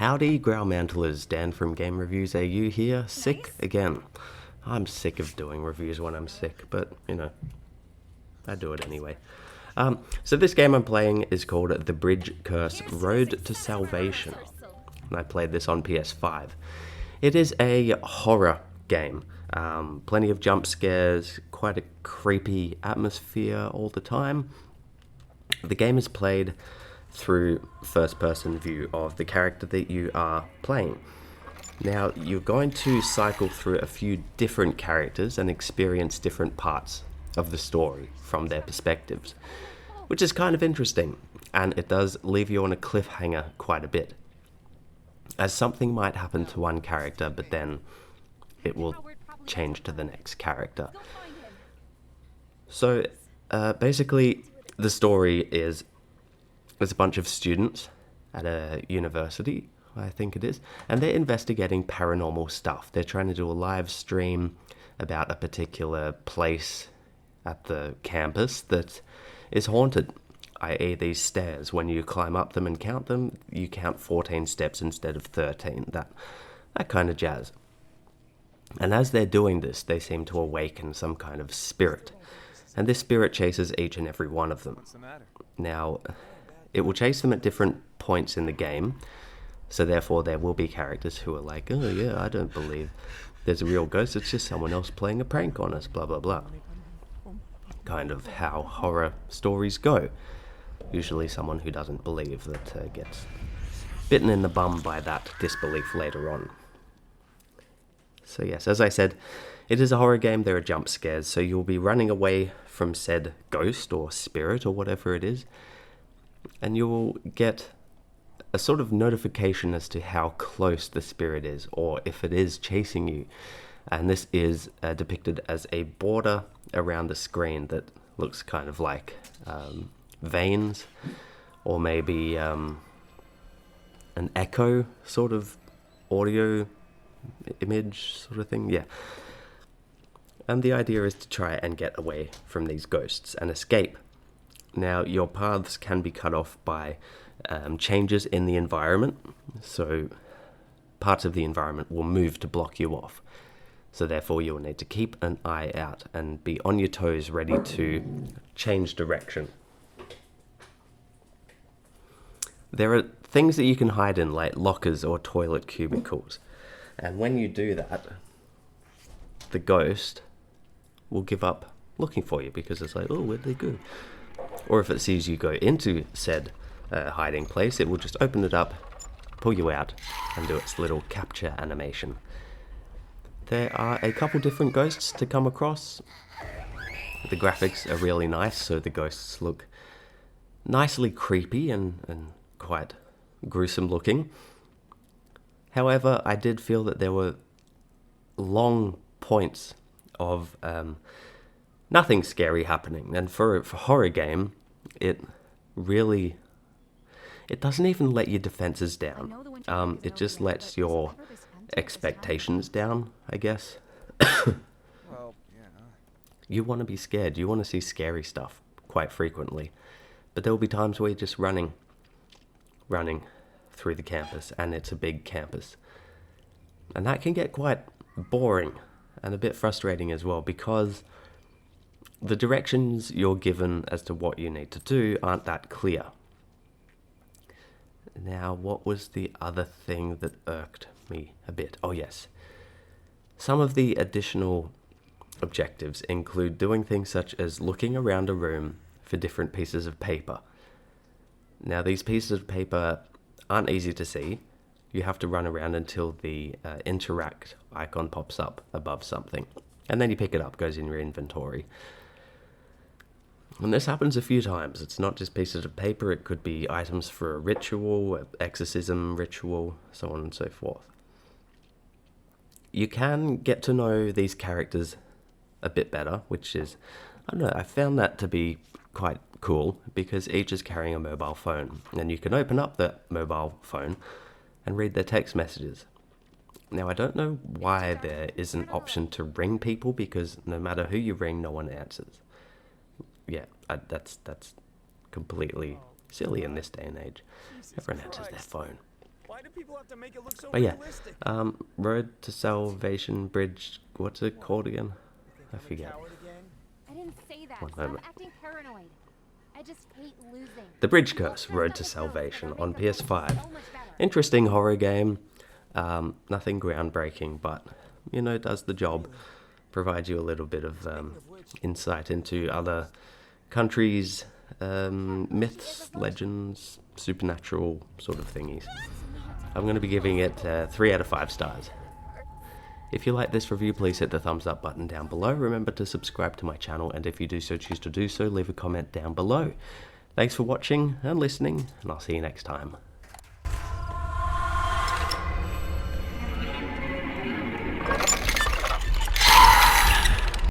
Howdy, Growlmantlers, Dan from GameReviewsAU here, sick again. I'm sick of doing reviews when I'm sick, but, you know, I do it anyway. So this game I'm playing is called The Bridge Curse Road to Salvation, and I played this on PS5. It is a horror game. Plenty of jump scares, quite a creepy atmosphere all the time. The game is played through first-person view of the character that you are playing. Now, you're going to cycle through a few different characters and experience different parts of the story from their perspectives, which is kind of interesting, and it does leave you on a cliffhanger quite a bit, as something might happen to one character, but then it will change to the next character. So, basically, the story is there's a bunch of students at a university, I think it is, and they're investigating paranormal stuff. They're trying to do a live stream about a particular place at the campus that is haunted, i.e. these stairs. When you climb up them and count them, you count 14 steps instead of 13, that kind of jazz. And as they're doing this, they seem to awaken some kind of spirit, and this spirit chases each and every one of them. Now, it will chase them at different points in the game, so therefore there will be characters who are like, oh yeah, I don't believe there's a real ghost, it's just someone else playing a prank on us, blah blah blah. Kind of how horror stories go. Usually someone who doesn't believe that gets bitten in the bum by that disbelief later on. So yes, as I said, it is a horror game, there are jump scares, so you'll be running away from said ghost or spirit or whatever it is, and you will get a sort of notification as to how close the spirit is, or if it is chasing you. And this is depicted as a border around the screen that looks kind of like veins, or maybe an echo sort of audio image sort of thing, yeah. And the idea is to try and get away from these ghosts and escape. Now, your paths can be cut off by changes in the environment, so parts of the environment will move to block you off. So therefore you'll need to keep an eye out and be on your toes, ready to change direction. There are things that you can hide in, like lockers or toilet cubicles, and when you do that, the ghost will give up looking for you because it's like, oh, where'd they go? Or if it sees you go into said hiding place, it will just open it up, pull you out, and do its little capture animation. There are a couple different ghosts to come across. The graphics are really nice, so the ghosts look nicely creepy and quite gruesome looking. However, I did feel that there were long points of nothing scary happening, and for a horror game, it doesn't even let your defenses down. It just lets your expectations down, I guess. You want to be scared, you want to see scary stuff quite frequently, but there will be times where you're just running through the campus, and it's a big campus, and that can get quite boring and a bit frustrating as well, because the directions you're given as to what you need to do aren't that clear. Now, what was the other thing that irked me a bit? Oh yes, some of the additional objectives include doing things such as looking around a room for different pieces of paper. Now, these pieces of paper aren't easy to see. You have to run around until the interact icon pops up above something, and then you pick it up, goes in your inventory. And this happens a few times. It's not just pieces of paper, it could be items for a ritual, an exorcism ritual, so on and so forth. You can get to know these characters a bit better, which is, I don't know, I found that to be quite cool, because each is carrying a mobile phone, and you can open up that mobile phone and read their text messages. Now, I don't know why there is an option to ring people, because no matter who you ring, no one answers. Yeah, that's completely silly in this day and age. Everyone answers their phone. Why do people have to make it look so But yeah, realistic? Road to Salvation Bridge, what's it called again? I forget. Coward again? I didn't say that. One Stop moment. acting paranoid. I just hate losing. The Bridge Curse, Road to Salvation on PS5. Interesting horror game. Nothing groundbreaking, but, you know, does the job. Provides you a little bit of insight into other countries, myths, legends, supernatural sort of thingies. I'm going to be giving it 3 out of 5 stars. If you like this review, please hit the thumbs up button down below. Remember to subscribe to my channel, and if you do so choose to do so, leave a comment down below. Thanks for watching and listening, and I'll see you next time.